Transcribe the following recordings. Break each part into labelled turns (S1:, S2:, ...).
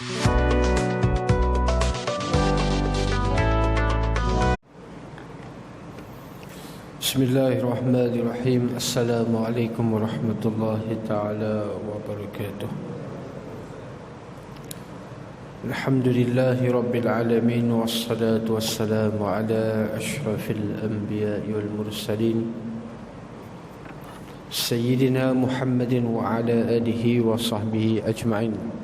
S1: Bismillahirrahmanirrahim. Assalamualaikum warahmatullahi ta'ala wabarakatuh. Alhamdulillahi rabbil alamin. Wassalatu wassalamu ala ashrafil anbiya'i wal mursalin Sayyidina Muhammadin wa ala alihi wa sahbihi ajma'in.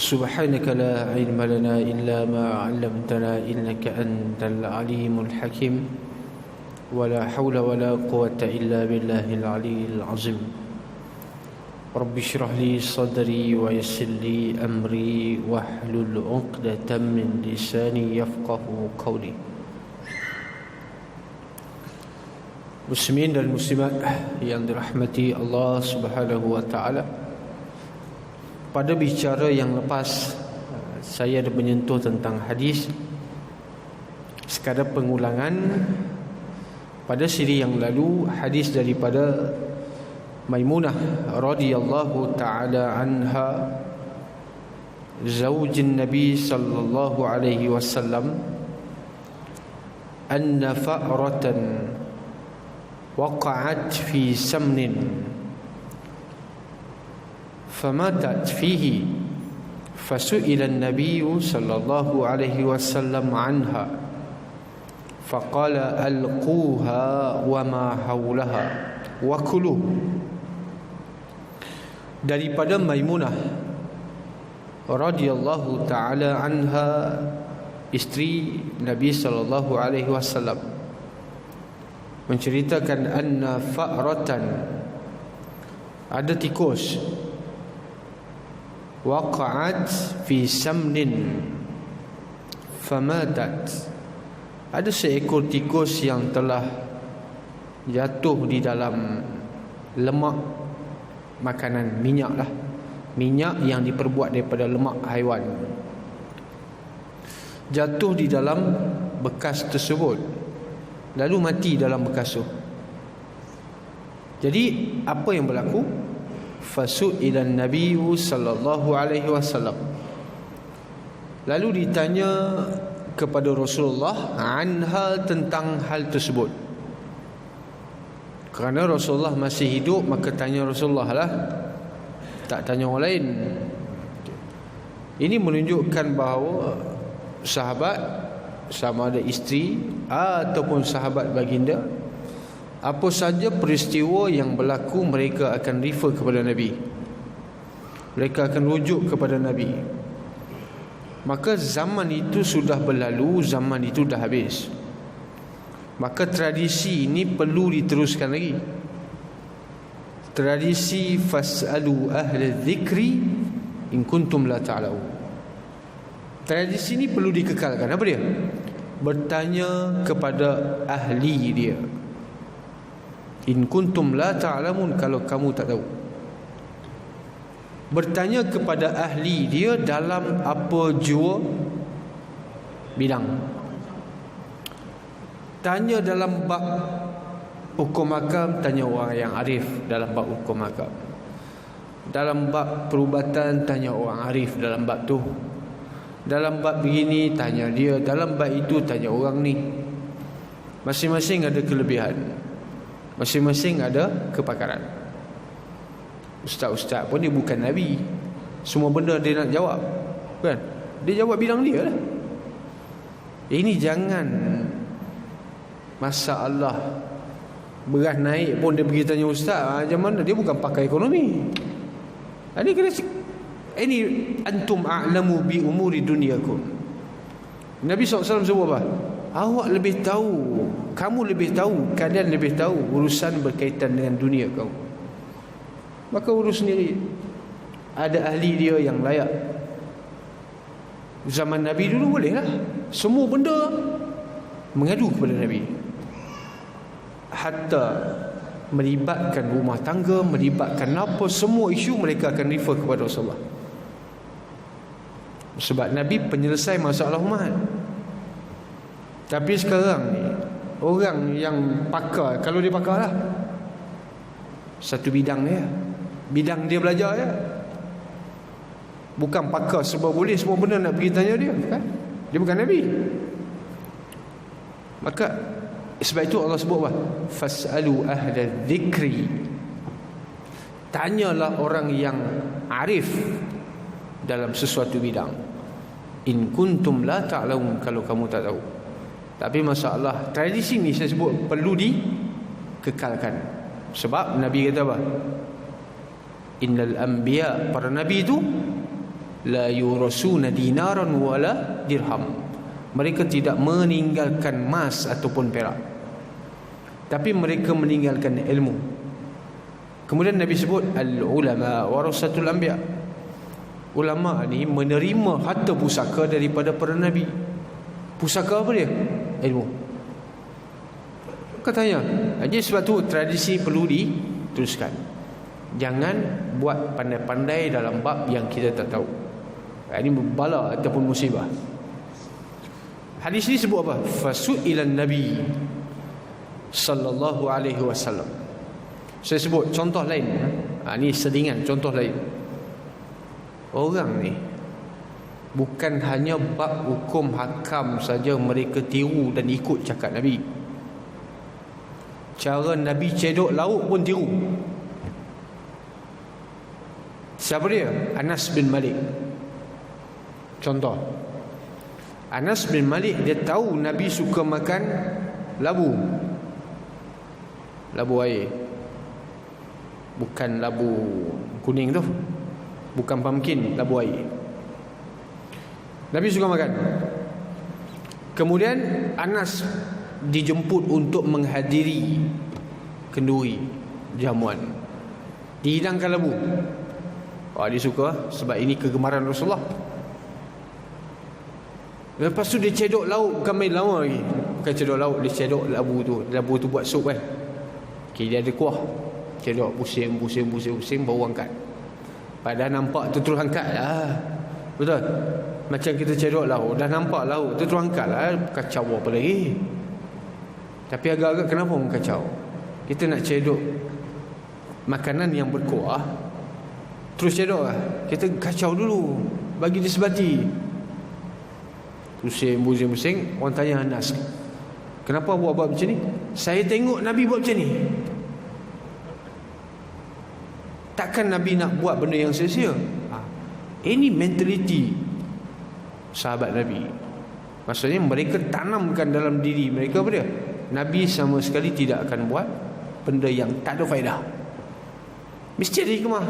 S1: Subhanaka la ilma lana illa ma 'allamtana innaka antal alimul hakim. Wa la hawla wa la quwwata illa billahil aliyyil azim. Rabbi shrah li sadri wa yassir li amri wahlul 'uqdatam min lisani yafqahu qawli. Muslimin dan muslimat yang dirahmati Allah Subhanahu wa taala, pada bicara yang lepas saya ada menyentuh tentang hadis. Sekadar pengulangan, pada siri yang lalu hadis daripada Maimunah radhiyallahu taala anha, zaujin Nabi sallallahu alaihi wasallam, anna fa'ratan waqa'at fi samnin فماتت فيه فسئل النبي صلى الله عليه وسلم عنها فقال ألقوها وما حولها وكلوا. Daripada Maimunah radhiyallahu taala anha, isteri Nabi sallallahu alaihi wasallam, menceritakan anna fa'ratan, ada tikus, waqa'at fi samnin famatat, ada seekor tikus yang telah jatuh di dalam lemak makanan, minyak lah, minyak yang diperbuat daripada lemak haiwan, jatuh di dalam bekas tersebut, lalu mati dalam bekas itu. Jadi apa yang berlaku? Fasu'ilan Nabi sallallahu alaihi wasallam, lalu ditanya kepada Rasulullah anha, tentang hal tersebut. Kerana Rasulullah masih hidup, maka tanya Rasulullah lah, tak tanya orang lain. Ini menunjukkan bahawa sahabat, sama ada isteri ataupun sahabat baginda, apa saja peristiwa yang berlaku, mereka akan refer kepada Nabi, mereka akan rujuk kepada Nabi. Maka zaman itu sudah berlalu, zaman itu dah habis. Maka tradisi ini perlu diteruskan lagi. Tradisi fas'alu ahla dzikri in kuntum la ta'lamun. Tradisi ini perlu dikekalkan. Apa dia? Bertanya kepada ahli dia. In kuntum la ta'lamun, kalau kamu tak tahu. Bertanya kepada ahli dia dalam apa jua bidang. Tanya dalam bab hukum akam, tanya orang yang arif dalam bab hukum akam. Dalam bab perubatan, tanya orang arif dalam bab tu. Dalam bab begini, tanya dia. Dalam bab itu, tanya orang ni. Masing-masing ada kelebihan, masing-masing ada kepakaran. Ustaz-ustaz pun dia bukan Nabi, semua benda dia nak jawab, kan? Dia jawab bidang dia lah. Ini jangan masalah beras naik pun dia pergi tanya ustaz. Macam mana? Dia bukan pakar ekonomi. Ini kena, ini antum a'lamu bi umuri dunyakum. Nabi SAW sebut apa? Awak lebih tahu, kamu lebih tahu, kalian lebih tahu urusan berkaitan dengan dunia kamu. Maka urus sendiri. Ada ahli dia yang layak. Zaman Nabi dulu boleh lah, semua benda mengadu kepada Nabi. Hatta melibatkan rumah tangga, melibatkan apa, semua isu mereka akan refer kepada Rasulullah. Sebab Nabi penyelesai masalah umat. Tapi sekarang ni, orang yang pakar, kalau dia pakar lah, satu bidang dia, bidang dia belajar ya, Bukan pakar sebab boleh semua benda nak pergi tanya dia, kan? Dia bukan Nabi. Maka sebab itu Allah sebut apa? Fas'alu ahla dzikri. Tanyalah orang yang arif dalam sesuatu bidang. In kuntum la ta'lamun, kalau kamu tak tahu. Tapi masalah tradisi ni saya sebut perlu dikekalkan. Sebab Nabi kata apa? Innal anbiya, para nabi itu la yurasuna dinaran wala dirham. Mereka tidak meninggalkan emas ataupun perak, tapi mereka meninggalkan ilmu. Kemudian Nabi sebut al-ulama warasatul anbiya. Ulama ni menerima harta pusaka daripada para nabi. Pusaka apa dia? Ilmu. Katanya. Jadi sebab tu tradisi perlu diteruskan. Jangan buat pandai-pandai dalam bab yang kita tak tahu. Ini bala ataupun musibah. Hadis ni sebut apa? Fasu'ilan Nabi sallallahu alaihi wasallam. Saya sebut contoh lain. Ni sedingan contoh lain. Orang ni bukan hanya bab hukum hakam saja mereka tiru dan ikut cakap Nabi. Cara Nabi cedok lauk pun tiru. Siapa dia? Anas bin Malik. Contoh, Anas bin Malik dia tahu Nabi suka makan labu. Labu air. Bukan labu kuning tu. Bukan pumpkin, labu air. Nabi suka makan. Kemudian Anas dijemput untuk menghadiri kenduri jamuan. Dihidangkan labu. Dia suka sebab ini kegemaran Rasulullah. Lepas tu dia cedok lauk, bukan main lama lagi. Bukan cedok lauk, dia cedok labu tu. Labu tu buat sup kan. Okay, dia ada kuah. Cedok pusing, baru angkat. Padahal nampak tu terus angkat lah. Betul? Macam kita cedok lauk, dah nampak lauk tu terus angkat lah. Kacau apa lagi. Tapi agak-agak kenapa orang kacau? Kita nak cedok makanan yang berkuah, terus cedok lah. Kita kacau dulu, bagi dia sebati. Pusing. Orang tanya Anas, kenapa buat macam ni? Saya tengok Nabi buat macam ni. Takkan Nabi nak buat benda yang sia-sia? Ini mentaliti sahabat Nabi. Maksudnya mereka tanamkan dalam diri mereka apa dia? Nabi sama sekali tidak akan buat benda yang tak ada faedah. Mesti ada hikmah.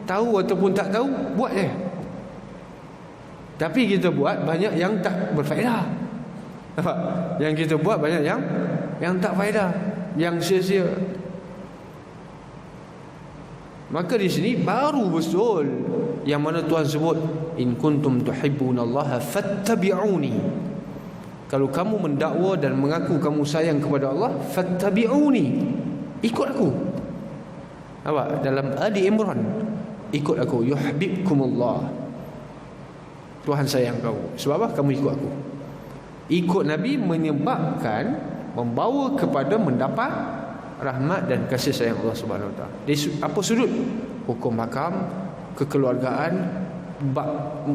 S1: Tahu ataupun tak tahu, buat je. Tapi kita buat banyak yang tak berfaedah. Nampak? Yang kita buat banyak yang tak faedah, yang sia-sia. Maka di sini baru betul yang mana Tuhan sebut, in kuntum tuhibbunallaha fattabi'uni. Kalau kamu mendakwa dan mengaku kamu sayang kepada Allah, fattabi'uni, ikut aku. Nampak? Dalam Ali Imran, ikut aku, yuhibbukumullah. Tuhan sayang kamu. Sebab apa? Kamu ikut aku. Ikut Nabi menyebabkan, membawa kepada mendapat rahmat dan kasih sayang Allah Subhanahu Wa Taala. Dari apa sudut? Hukum hakam, kekeluargaan, bab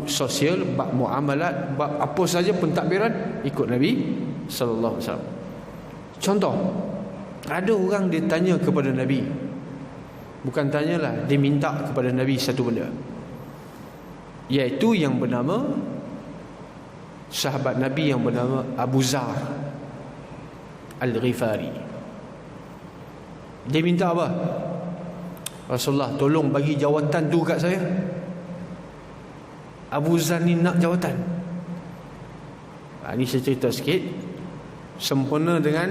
S1: sosial, bab muamalat, bab apa saja pentadbiran, ikut Nabi sallallahu alaihi wasallam. Contoh, ada orang dia tanya kepada Nabi. Bukan tanyalah, dia minta kepada Nabi satu benda, iaitu yang bernama sahabat Nabi yang bernama Abu Zar Al-Ghifari. Dia minta apa? Rasulullah, tolong bagi jawatan tu kat saya. Abu Zar ni nak jawatan. Ini saya cerita sikit, sempena dengan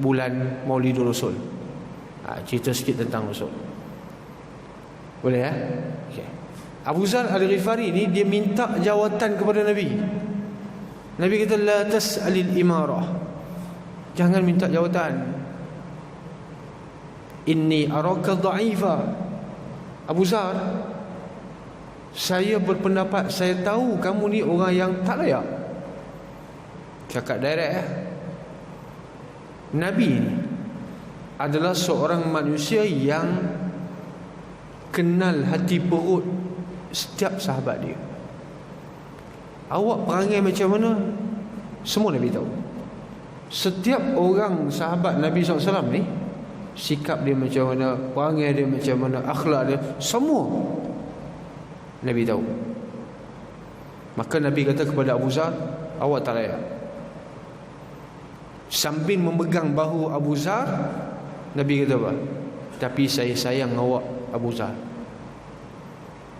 S1: bulan Maulidul Rasul. Cerita sikit tentang Rasul. Boleh ya? Okay. Abu Zar Al-Ghifari ni dia minta jawatan kepada Nabi. Nabi kata, la tas'alil imarah, jangan minta jawatan. Inni araka dha'ifa. Abu Zar, saya berpendapat, saya tahu kamu ni orang yang tak layak. Cakap direct ya. Nabi ni adalah seorang manusia yang kenal hati perut setiap sahabat dia. Awak perangai macam mana, semua Nabi tahu. Setiap orang sahabat Nabi SAW ni, sikap dia macam mana, perangai dia macam mana, akhlak dia, semua Nabi tahu. Maka Nabi kata kepada Abu Zar, awak tak layak. Sambil memegang bahu Abu Zar, Nabi kata apa? Tapi saya sayang awak Abu Zar.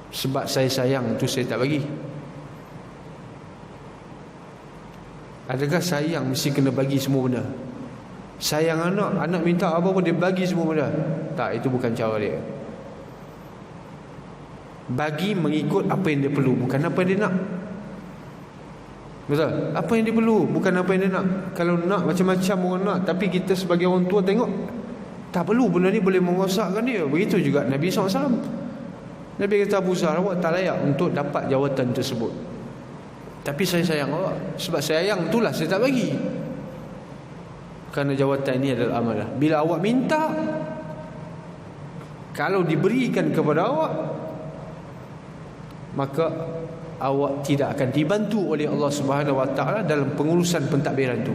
S1: Sebab saya sayang tu saya tak bagi. Adakah sayang mesti kena bagi semua benda? Sayang anak, anak minta apa pun dia bagi semua benda? Tak, itu bukan cara dia. Bagi mengikut apa yang dia perlu, bukan apa yang dia nak. Betul? Apa yang dia perlu, bukan apa yang dia nak. Kalau nak macam-macam orang nak, tapi kita sebagai orang tua tengok, tak perlu, benda ni boleh merosakkan dia. Begitu juga Nabi SAW. Nabi kata, Abu Zar, awak tak layak untuk dapat jawatan tersebut. Tapi saya sayang awak. Sebab sayang itulah saya tak bagi. Kerana jawatan ini adalah amanah. Bila awak minta, kalau diberikan kepada awak, maka awak tidak akan dibantu oleh Allah Subhanahu Wa Taala dalam pengurusan pentadbiran itu.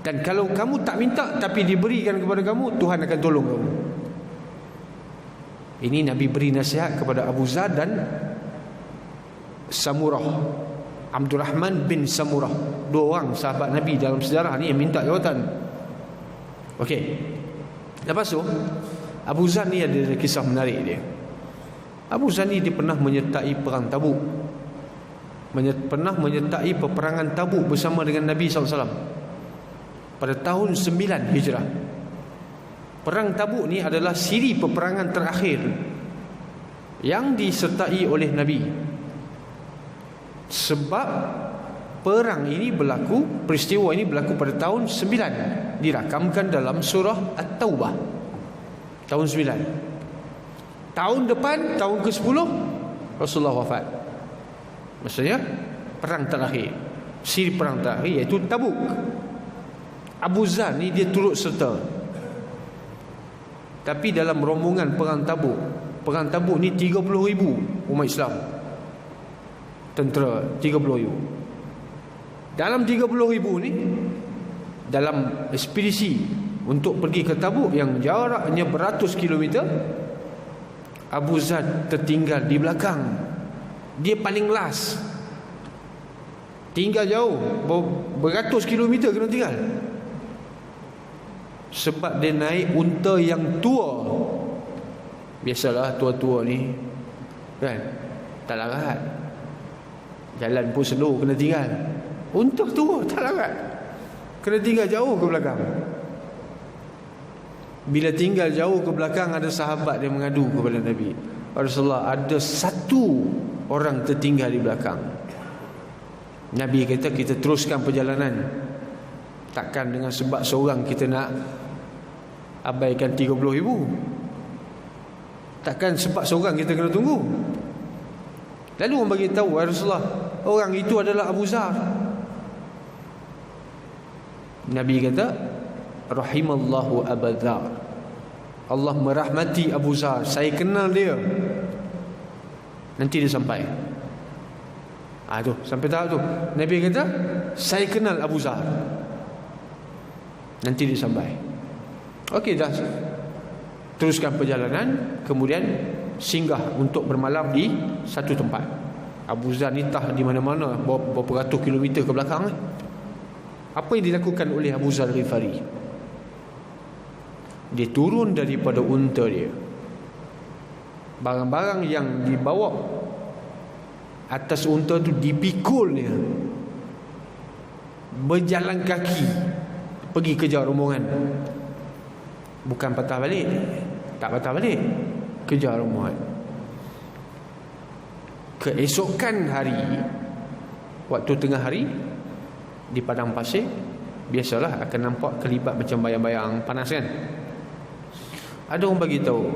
S1: Dan kalau kamu tak minta tapi diberikan kepada kamu, Tuhan akan tolong kamu. Ini Nabi beri nasihat kepada Abu Zar dan Samurah, Abdul Rahman bin Samurah, dua orang sahabat Nabi dalam sejarah ni yang minta jawatan. Okey. Lepas tu Abu Zar ni ada kisah menarik dia. Abu Zar ni dia pernah menyertai perang Tabuk. Pernah menyertai peperangan Tabuk bersama dengan Nabi SAW pada tahun 9 Hijrah. Perang Tabuk ni adalah siri peperangan terakhir yang disertai oleh Nabi. Sebab perang ini berlaku, peristiwa ini berlaku pada tahun 9, dirakamkan dalam surah At-Taubah. Tahun 9. Tahun depan, tahun ke-10, Rasulullah wafat. Maksudnya perang terakhir, siri perang terakhir, iaitu Tabuk. Abu Zar ni dia turut serta. Tapi dalam rombongan perang Tabuk, perang Tabuk ni 30,000 umat Islam, tentera 30,000. Dalam 30,000 ni, dalam ekspedisi untuk pergi ke Tabuk yang jaraknya beratus kilometer, Abu Zar tertinggal di belakang. Dia paling last, tinggal jauh, beratus kilometer kena tinggal. Sebab dia naik unta yang tua. Biasalah tua-tua ni kan, tak larat, jalan pun slow, kena tinggal. Unta tua tak larat, kena tinggal jauh ke belakang. Bila tinggal jauh ke belakang, ada sahabat yang mengadu kepada Nabi, Rasulullah, ada satu orang tertinggal di belakang. Nabi kata, kita teruskan perjalanan. Takkan dengan sebab seorang kita nak abaikan 30,000. Takkan sebab seorang kita kena tunggu. Lalu orang bagi tahu, Rasulullah, orang itu adalah Abu Zar. Nabi kata, rahimallahu Abu Zar, Allah merahmati Abu Zar, saya kenal dia. Nanti dia sampai. Tu sampai tahap tu Nabi kata, saya kenal Abu Zar, nanti dia sampai. Okey, dah teruskan perjalanan. Kemudian singgah untuk bermalam di satu tempat. Abu Zar ni tah di mana-mana, berapa ratus kilometer ke belakang. Apa yang dilakukan oleh Abu Zar Ghifari? Dia turun daripada unta dia. Barang-barang yang dibawa atas unta tu dipikulnya, berjalan kaki pergi kejar rombongan. Bukan patah balik, tak patah balik, kejar rombongan. Keesokan hari, waktu tengah hari, di padang pasir, biasalah akan nampak kelibat macam bayang-bayang panas kan. Ada orang bagi tahu,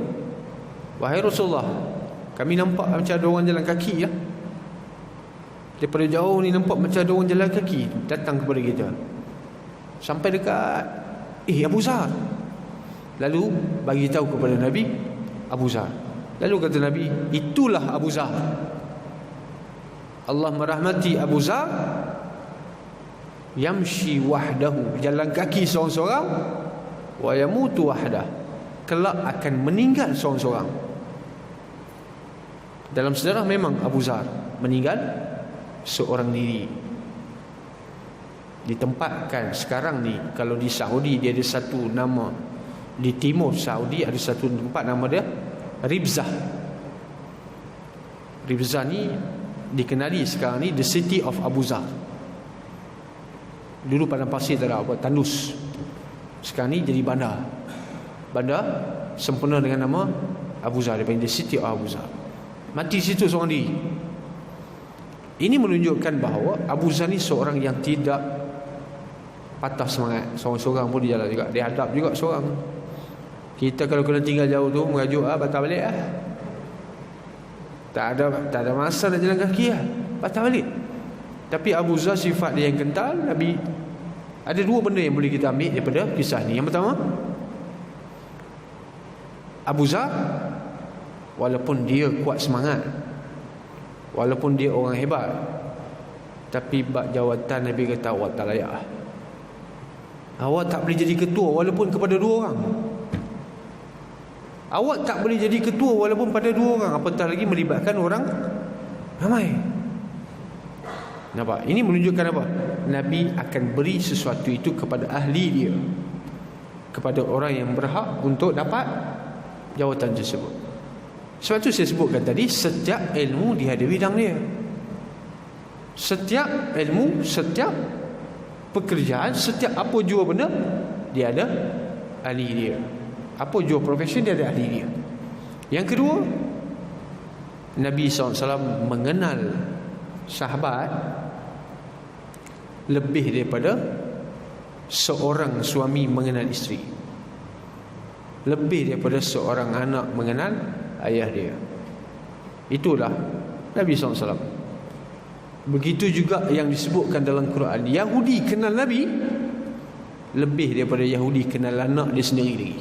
S1: wahai Rasulullah, kami nampak macam ada orang jalan kaki ya. Daripada jauh ni nampak macam ada orang jalan kaki datang kepada kita. Sampai dekat, Abu Zar. Lalu bagi tahu kepada Nabi, Abu Zar. Lalu kata Nabi, itulah Abu Zar. Allah merahmati Abu Zar, yamshi wahdahu, jalan kaki seorang-seorang, wa yamutu wahdah, kelak akan meninggal seorang-seorang. Dalam sejarah memang Abu Zar meninggal seorang diri. Ditempatkan sekarang ni, kalau di Saudi dia ada satu nama, di timur Saudi ada satu tempat nama dia Ribzah. Ribzah ni dikenali sekarang ni the city of Abu Zar. Dulu padang pasir tak ada apa, tandus. Sekarang ni jadi bandar. Bandar sempena dengan nama Abu Zar, dia panggil the city of Abu Zar. Mati situ seorang diri. Ini menunjukkan bahawa Abu Zar ni seorang yang tidak patah semangat. Seorang-seorang pun dia jalan juga, dia hadap juga seorang. Kita kalau kena tinggal jauh tu mengajuk, patah balik lah. Tak ada masa nak jalan kaki lah, patah balik. Tapi Abu Zar sifat dia yang kental. Nabi, ada dua benda yang boleh kita ambil daripada kisah ni. Yang pertama, Abu Zar walaupun dia kuat semangat, walaupun dia orang hebat, tapi bab jawatan Nabi kata awak tak layak. Awak tak boleh jadi ketua walaupun kepada dua orang. Awak tak boleh jadi ketua walaupun pada dua orang, apatah lagi melibatkan orang ramai. Nampak? Ini menunjukkan apa? Nabi akan beri sesuatu itu kepada ahli dia, kepada orang yang berhak untuk dapat jawatan tersebut. Sebab itu saya sebutkan tadi, setiap ilmu dia ada bidang dia. Setiap ilmu, setiap pekerjaan, setiap apa jua benda, dia ada ahli dia. Apa jua profession, dia ada ahli dia. Yang kedua, Nabi SAW mengenal sahabat lebih daripada seorang suami mengenal isteri, lebih daripada seorang anak mengenal ayah dia. Itulah Nabi SAW. Begitu juga yang disebutkan dalam Quran, Yahudi kenal Nabi lebih daripada Yahudi kenal anak dia sendiri lagi.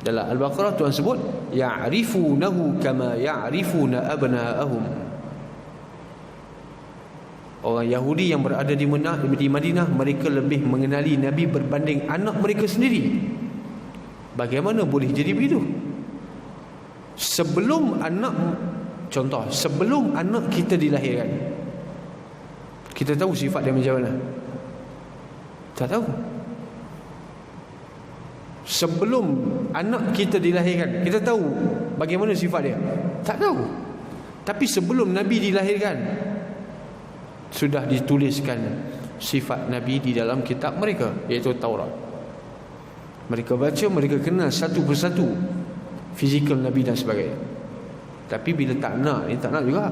S1: Dalam Al-Baqarah Tuhan sebut, ya'rifunahu kama ya'rifuna abna'ahum. Orang Yahudi yang berada di Madinah, mereka lebih mengenali Nabi berbanding anak mereka sendiri. Bagaimana boleh jadi begitu? Sebelum anak kita dilahirkan, kita tahu sifat dia macam mana? Tak tahu. Sebelum anak kita dilahirkan, kita tahu bagaimana sifat dia? Tak tahu. Tapi sebelum Nabi dilahirkan, sudah dituliskan sifat Nabi di dalam kitab mereka, iaitu Taurat. Mereka baca, mereka kenal satu persatu fizikal Nabi dan sebagainya. Tapi bila tak nak, ni tak nak juga.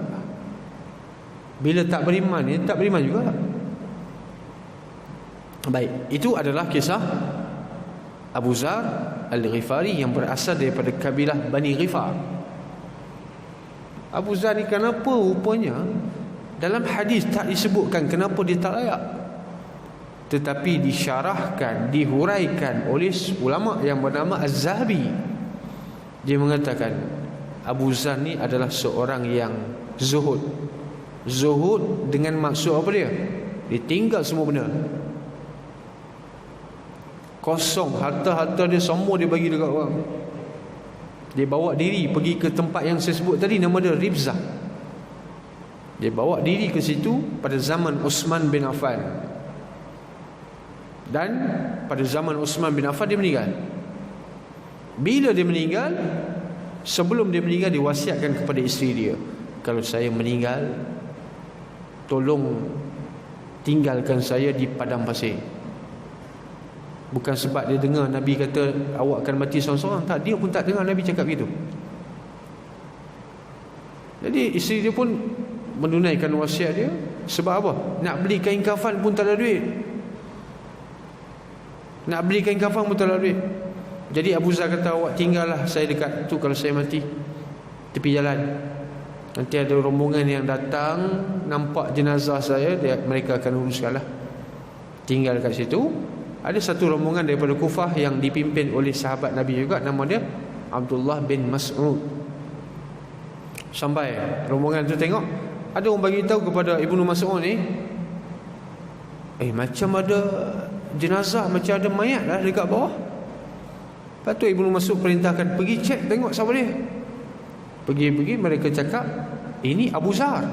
S1: Bila tak beriman, ni tak beriman juga. Baik, itu adalah kisah Abu Zar Al-Ghifari yang berasal daripada kabilah Bani Ghifar. Abu Zar ni kenapa rupanya dalam hadis tak disebutkan kenapa dia tak layak, tetapi disyarahkan, dihuraikan oleh ulama yang bernama Az-Zahabi. Dia mengatakan Abu Zar ni adalah seorang yang zuhud. Zuhud dengan maksud apa dia? Dia tinggal semua benda, kosong, harta-harta dia semua dia bagi dekat orang. Dia bawa diri pergi ke tempat yang saya sebut tadi, nama dia Ribzah. Dia bawa diri ke situ pada zaman Uthman bin Affan. Dan pada zaman Uthman bin Affan dia meninggal. Bila dia meninggal, sebelum dia meninggal, dia wasiatkan kepada isteri dia, kalau saya meninggal, tolong tinggalkan saya di padang pasir. Bukan sebab dia dengar Nabi kata awak akan mati seorang-seorang, tak, dia pun tak dengar Nabi cakap gitu. Jadi isteri dia pun menunaikan wasiat dia. Sebab apa? Nak beli kain kafan pun tak ada duit. Nak beli kain kafan pun tak ada duit. Jadi Abu Zar kata, awak tinggallah saya dekat tu kalau saya mati, tepi jalan. Nanti ada rombongan yang datang, nampak jenazah saya, mereka akan uruskanlah. Tinggal kat situ. Ada satu rombongan daripada Kufah yang dipimpin oleh sahabat Nabi juga, nama dia Abdullah bin Mas'ud. Sampai rombongan tu tengok, ada orang bagi tahu kepada Ibnu Mas'ud ni, macam ada jenazah, macam ada mayat lah dekat bawah. Lepas tu Ibnu Mas'ud perintahkan, pergi cek tengok siapa dia. Pergi mereka cakap, ini Abu Zar.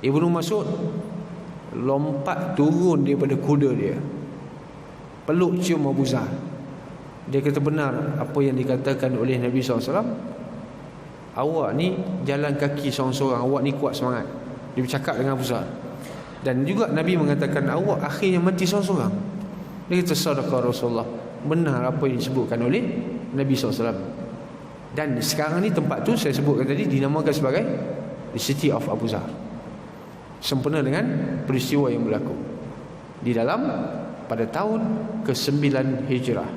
S1: Ibnu Mas'ud lompat turun daripada kuda dia, peluk cium Abu Zar. Dia kata, benar apa yang dikatakan oleh Nabi SAW, awak ni jalan kaki seorang-seorang, awak ni kuat semangat. Dia bercakap dengan Abu Zar. Dan juga Nabi mengatakan, awak akhirnya mati seorang-seorang. Dia kata, sadaqah Rasulullah, benar apa yang disebutkan oleh Nabi SAW. Dan sekarang ni tempat tu saya sebutkan tadi dinamakan sebagai The City of Abu Zar, sempena dengan peristiwa yang berlaku di dalam pada tahun ke-9 Hijrah.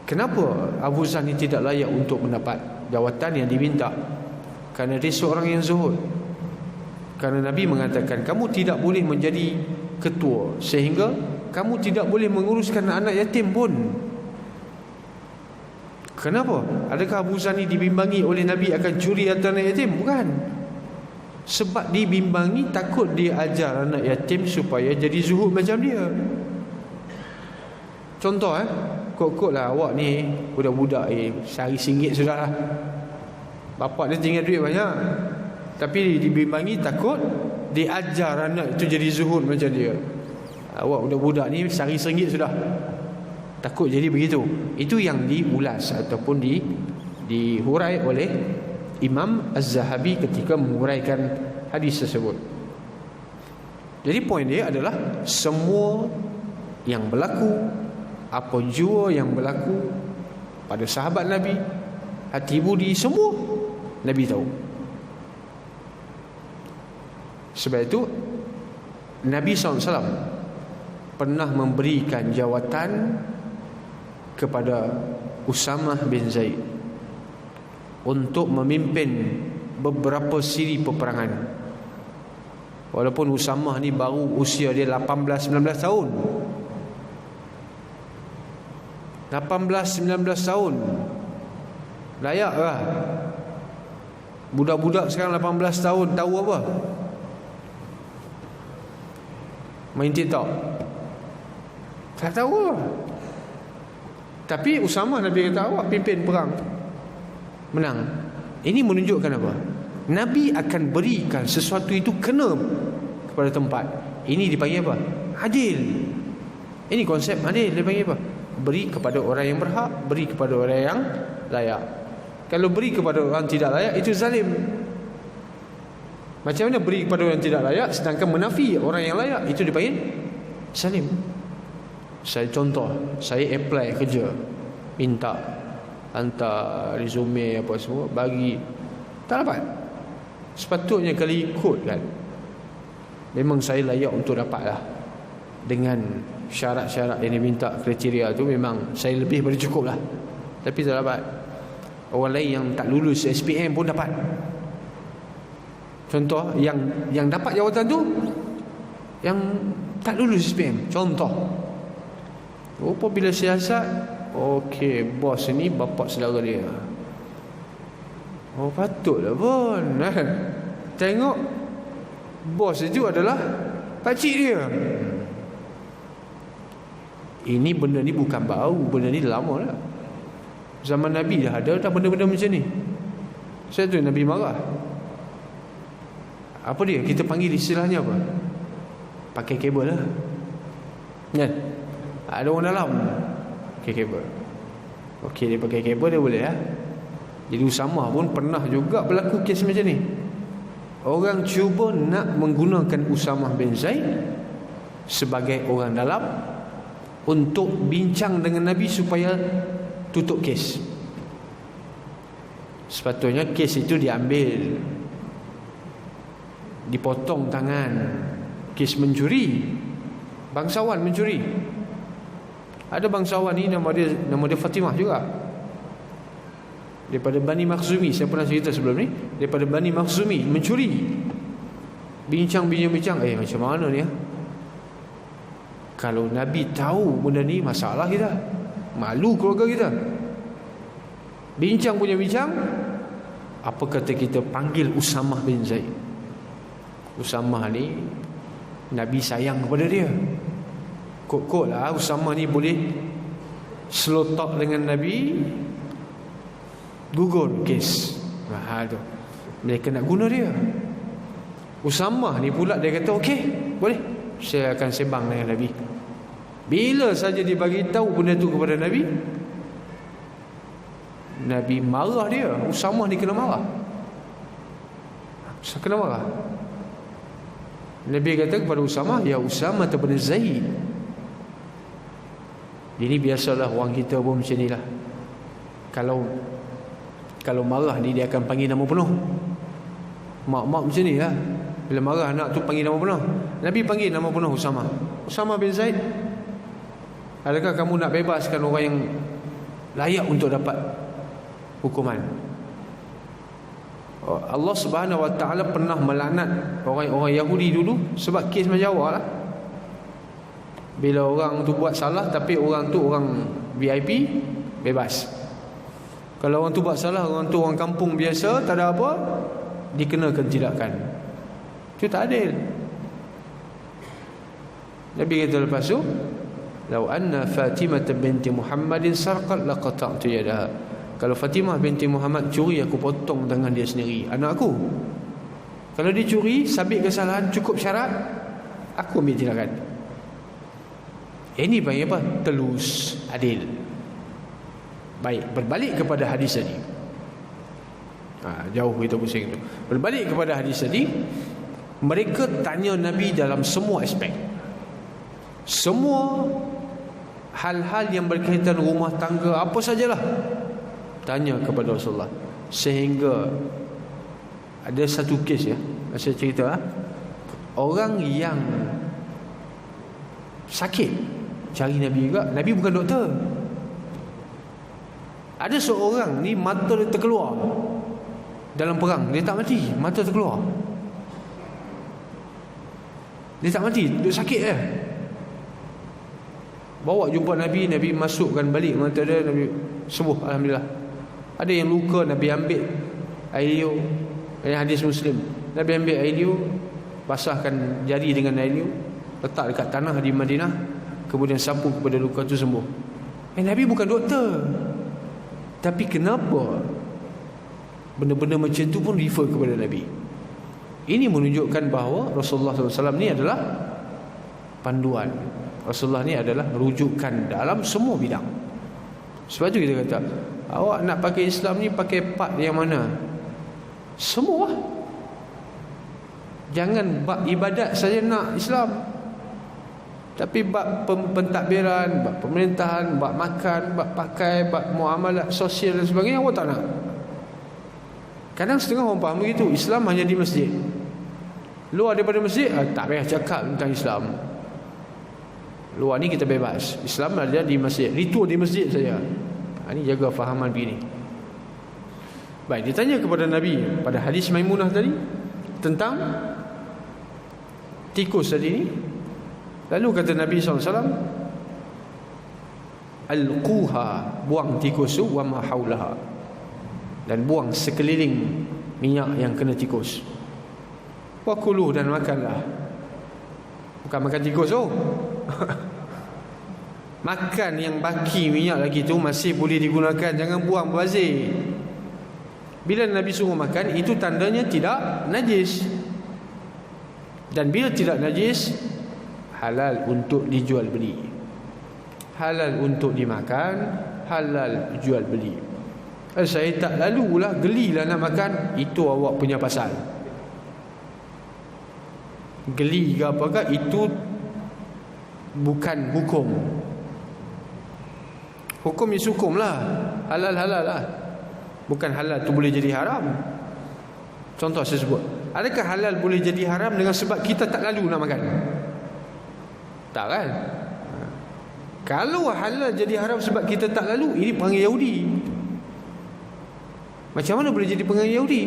S1: Kenapa Abu Zar ni tidak layak untuk mendapat jawatan yang diminta? Kerana dia seorang yang zuhud. Kerana Nabi mengatakan, kamu tidak boleh menjadi ketua, sehingga kamu tidak boleh menguruskan anak yatim pun. Kenapa? Adakah Abu Zar ni dibimbangi oleh Nabi akan curi harta anak yatim? Bukan. Sebab dibimbangi takut dia ajar anak yatim supaya jadi zuhud macam dia. Contoh kot-kot lah, awak ni budak-budak sehari RM1 sudah lah, bapak dia tinggal duit banyak, tapi dibimbangi takut dia ajar anak itu jadi zuhud macam dia. Awak budak-budak ni sehari RM1 sudah, takut jadi begitu. Itu yang diulas ataupun dihurai oleh Imam Az-Zahabi ketika menguraikan hadis tersebut. Jadi poin dia adalah semua yang berlaku, apa jua yang berlaku pada sahabat Nabi, hati budi, semua Nabi tahu. Sebab itu Nabi SAW pernah memberikan jawatan kepada Usamah bin Zaid untuk memimpin beberapa siri peperangan. Walaupun Usamah ni baru usia dia 18-19 tahun. 18-19 tahun, layak lah. Budak-budak sekarang 18 tahun tahu apa? Main TikTok? Tak tahu. Tapi Usamah, Nabi kata, awak pimpin perang, menang. Ini menunjukkan apa? Nabi akan berikan sesuatu itu kena kepada tempat. Ini dipanggil apa? Adil. Ini konsep adil, dipanggil apa? Beri kepada orang yang berhak, beri kepada orang yang layak. Kalau beri kepada orang tidak layak, itu zalim. Macam mana beri kepada orang yang tidak layak sedangkan menafi orang yang layak? Itu dipanggil zalim. Saya contoh, saya apply kerja, minta hantar resume apa semua, bagi, tak dapat. Sepatutnya kalau ikut kan, memang saya layak untuk dapat lah. Dengan syarat-syarat yang diminta, kriteria tu memang saya lebih daripada cukup lah. Tapi tak dapat. Orang lain yang tak lulus SPM pun dapat. Contoh, yang dapat jawatan tu yang tak lulus SPM. Contoh, rupa bila siasat, okey, bos ni bapak saudara dia. Oh, patutlah pun. Tengok bos itu adalah pakcik dia. Ini benda ni bukan baru, benda ni lama dah. Zaman Nabi dah ada benda-benda macam ni. Saya tu Nabi marah. Apa dia? Kita panggil istilahnya apa? Pakai kabel lah. Kan? Ada orang dalam pakai kabel. Okey, dia pakai kabel dia boleh lah. Jadi Usamah pun pernah juga berlaku kes macam ni. Orang cuba nak menggunakan Usamah bin Zaid sebagai orang dalam untuk bincang dengan Nabi supaya tutup kes. Sepatutnya kes itu diambil, dipotong tangan. Kes mencuri, bangsawan mencuri. Ada bangsawan ni nama dia Fatimah juga, daripada Bani Makhzumi. Saya pernah cerita sebelum ni, daripada Bani Makhzumi, mencuri. Bincang macam mana ni ya? Kalau Nabi tahu benda ni, masalah kita, malu keluarga kita. Bincang punya bincang, Apa kata kita panggil Usamah bin Zaid? Usamah ni Nabi sayang kepada dia. Kok lah Usamah ni boleh slow talk dengan Nabi, gugur kes. Tu mereka nak guna dia. Usamah ni pula dia kata okey, boleh, saya akan sembang dengan Nabi. Bila saja dia bagi tahu benda tu kepada Nabi, Nabi marah dia. Usamah ni kena marah. Kena marah. Nabi kata kepada Usamah, ya Usamah bin Zaid. Ini biasalah orang kita pun macam ni lah. Kalau marah ni dia akan panggil nama penuh. Mak macam ni lah. Bila marah anak tu panggil nama penuh. Nabi panggil nama penuh Usamah. Usamah bin Zaid, adakah kamu nak bebaskan orang yang layak untuk dapat hukuman? Allah Subhanahu Wa Taala pernah melaknat orang-orang Yahudi dulu sebab kes macam awak lah. Bila orang tu buat salah tapi orang tu orang VIP, bebas. Kalau orang tu buat salah, orang tu orang kampung biasa, tak ada apa, dikenakan tindakan. Itu tak adil. Nabi kata lepas tu, "Lau anna Fatimah binti Muhammadin sarqat laqata'tu yadaha." Kalau Fatimah binti Muhammad curi, aku potong tangan dia sendiri, anak aku. Kalau dia curi, sabit kesalahan, cukup syarat, aku ambil tindakan. Ini panggil apa? Telus, adil. Baik, berbalik kepada hadis tadi. Jauh kita pusing tu. Berbalik kepada hadis tadi, mereka tanya Nabi dalam semua aspek. Semua hal-hal yang berkaitan rumah tangga, apa sajalah, tanya kepada Rasulullah. Sehingga ada satu kes ya, saya cerita, orang yang sakit cari Nabi juga. Nabi bukan doktor. Ada seorang ni mata dia terkeluar dalam perang, dia tak mati, mata terkeluar, dia tak mati, dia sakit je. Bawa jumpa Nabi, Nabi masukkan balik mata dia, Nabi sembuh, alhamdulillah. Ada yang luka, Nabi ambil air liur. Ini hadis Muslim. Nabi ambil air liur, basahkan jari dengan air liur, letak dekat tanah di Madinah, kemudian sapu kepada luka itu, sembuh. Nabi bukan doktor. Tapi kenapa benda-benda macam tu pun refer kepada Nabi? Ini menunjukkan bahawa Rasulullah SAW ni adalah panduan. Rasulullah ni adalah rujukan dalam semua bidang. Sebab tu kita kata, awak nak pakai Islam ni pakai part yang mana? Semua. Jangan bab ibadat saja nak Islam, tapi bab pentadbiran, bab pemerintahan, bab makan, bab pakai, bab muamalat sosial dan sebagainya, awak tak nak. Kadang setengah orang faham begitu, Islam hanya di masjid. Luar daripada masjid, tak payah cakap tentang Islam. Luar ni kita bebas. Islam ada di masjid, ritual di masjid saja. Ini jaga fahaman begini. Baik, ditanya kepada Nabi pada hadis Maimunah tadi tentang tikus tadi ni. Lalu kata Nabi SAW, alquha, buang tikus tu, wa ma haulaha, dan buang sekeliling minyak yang kena tikus. Wa kulu, dan makanlah. Bukan makan tikus tu. Makan yang baki minyak lagi tu masih boleh digunakan, jangan buang berbazir. Bila Nabi suruh makan, itu tandanya tidak najis. Dan bila tidak najis, halal untuk dijual beli, halal untuk dimakan, halal jual beli. Saya tak lalulah, gelilah nak makan, itu awak punya pasal. Geli ke apakah, itu bukan hukum. Hukum is hukum lah, halal-halal lah. Bukan halal tu boleh jadi haram. Contoh saya sebut, adakah halal boleh jadi haram dengan sebab kita tak lalu nak makan? Tak kan? Kalau halal jadi haram sebab kita tak lalu, ini perangai Yahudi. Macam mana boleh jadi perangai Yahudi?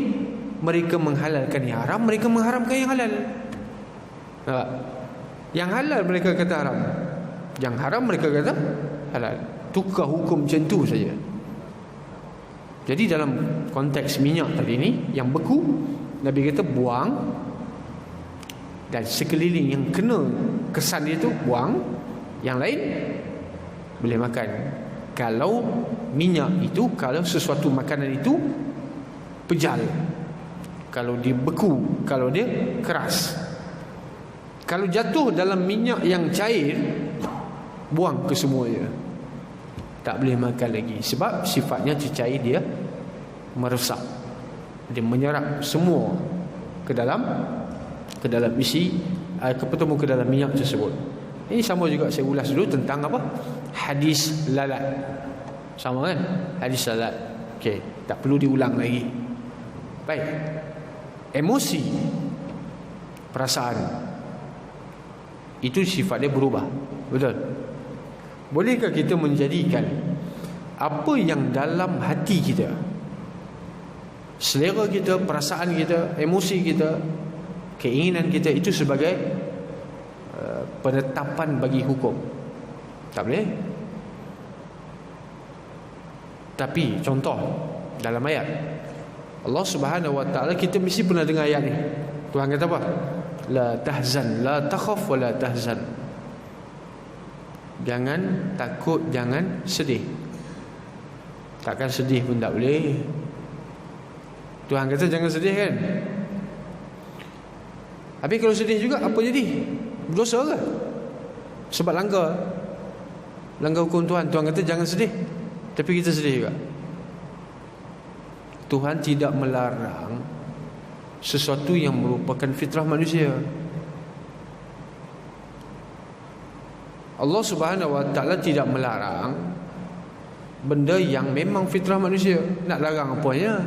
S1: Mereka menghalalkan yang haram, mereka mengharamkan yang halal. Yang halal mereka kata haram, yang haram mereka kata halal. Tukar hukum macam tu saja. Jadi dalam konteks minyak tadi ni yang beku, Nabi kata buang, dan sekeliling yang kena kesan dia tu buang, yang lain boleh makan. Kalau minyak itu, kalau sesuatu makanan itu pejal, kalau dia beku, kalau dia keras, kalau jatuh dalam minyak yang cair, buang ke semuanya, tak boleh makan lagi. Sebab sifatnya cair, dia meresap, dia menyerap semua ke dalam isi ketemu ke dalam minyak tersebut. Ini sama juga saya ulas dulu tentang apa? Hadis lalat. Sama kan? Hadis lalat. Okey, tak perlu diulang lagi. Baik. Emosi, perasaan, itu sifat dia berubah. Betul? Bolehkah kita menjadikan apa yang dalam hati kita, selera kita, perasaan kita, emosi kita, keinginan kita itu sebagai penetapan bagi hukum? Tak boleh. Tapi contoh dalam ayat Allah Subhanahu wa taala, kita mesti pernah dengar ayat ni. Tuhan kata apa? La tahzan, la takhaf wa la tahzan. Jangan takut, jangan sedih. Takkan sedih pun tak boleh. Tuhan kata jangan sedih kan? Habis kalau sedih juga, apa jadi? Dosa ke? Sebab langgar hukum Tuhan. Tuhan kata jangan sedih, tapi kita sedih juga. Tuhan tidak melarang sesuatu yang merupakan fitrah manusia. Allah Subhanahu wa taala tidak melarang benda yang memang fitrah manusia. Nak larang apanya?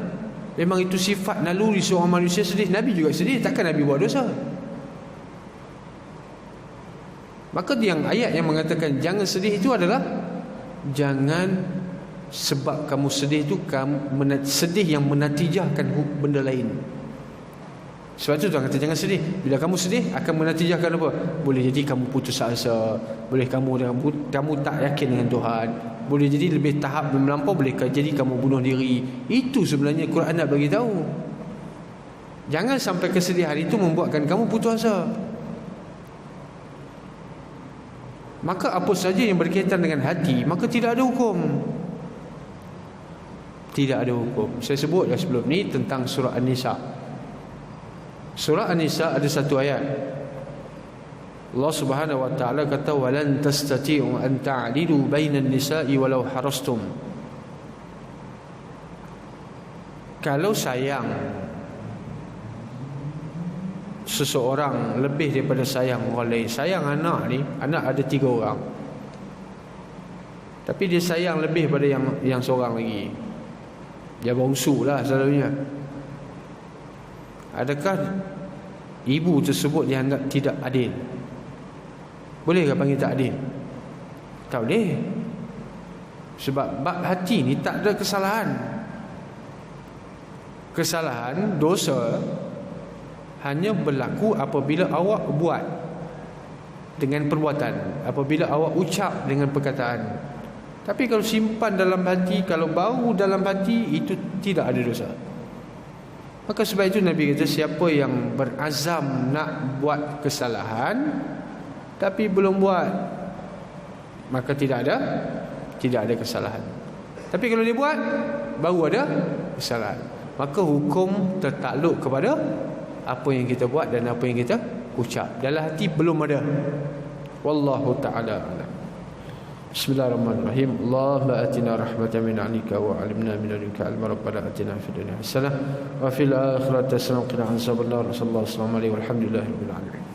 S1: Memang itu sifat naluri seorang manusia sedih. Nabi juga sedih, takkan Nabi buat dosa? Maka yang ayat yang mengatakan jangan sedih itu adalah jangan sebab kamu sedih itu kamu sedih yang menatijahkan benda lain. Sebab itu Tuhan kata jangan sedih. Bila kamu sedih akan menatijahkan apa? Boleh jadi kamu putus asa, boleh kamu tak yakin dengan Tuhan, boleh jadi lebih tahap melampau, boleh jadi kamu bunuh diri. Itu sebenarnya Quran nak bagi tahu. Jangan sampai kesedihan itu membuatkan kamu putus asa. Maka apa saja yang berkaitan dengan hati, maka tidak ada hukum. Tidak ada hukum. Saya sebut dah sebelum ni tentang surah An-Nisa. Surah An-Nisa ada satu ayat. Allah Subhanahu wa taala kata walan tastati'u an ta'dilu bainan nisa'i walau harastum. Kalau sayang seseorang lebih daripada sayang orang lain, sayang anak ni, anak ada 3 orang, tapi dia sayang lebih pada yang seorang lagi, dia bongsu lah selalunya. Adakah ibu tersebut dianggap tidak adil? Bolehkah panggil tak adil? Tak boleh. Sebab bab hati ni tak ada kesalahan. Kesalahan, dosa hanya berlaku apabila awak buat dengan perbuatan, apabila awak ucap dengan perkataan. Tapi kalau simpan dalam hati, kalau bau dalam hati, itu tidak ada dosa. Maka sebab itu Nabi kata siapa yang berazam nak buat kesalahan tapi belum buat, maka tidak ada kesalahan. Tapi kalau dia buat baru ada kesalahan. Maka hukum tertakluk kepada apa yang kita buat dan apa yang kita ucap. Dalam hati belum ada. Wallahu ta'ala a'lam. Bismillahirrahmanirrahim. Allahumma atina rahmatan min 'indika wa 'allimna min ladunka 'ilman. Rabbana atina fid dunya hasanah wa fil akhirati hasanah wa qina adzabannar. Sallallahu alaihi wa sallam. Alhamdulillahirabbil alamin.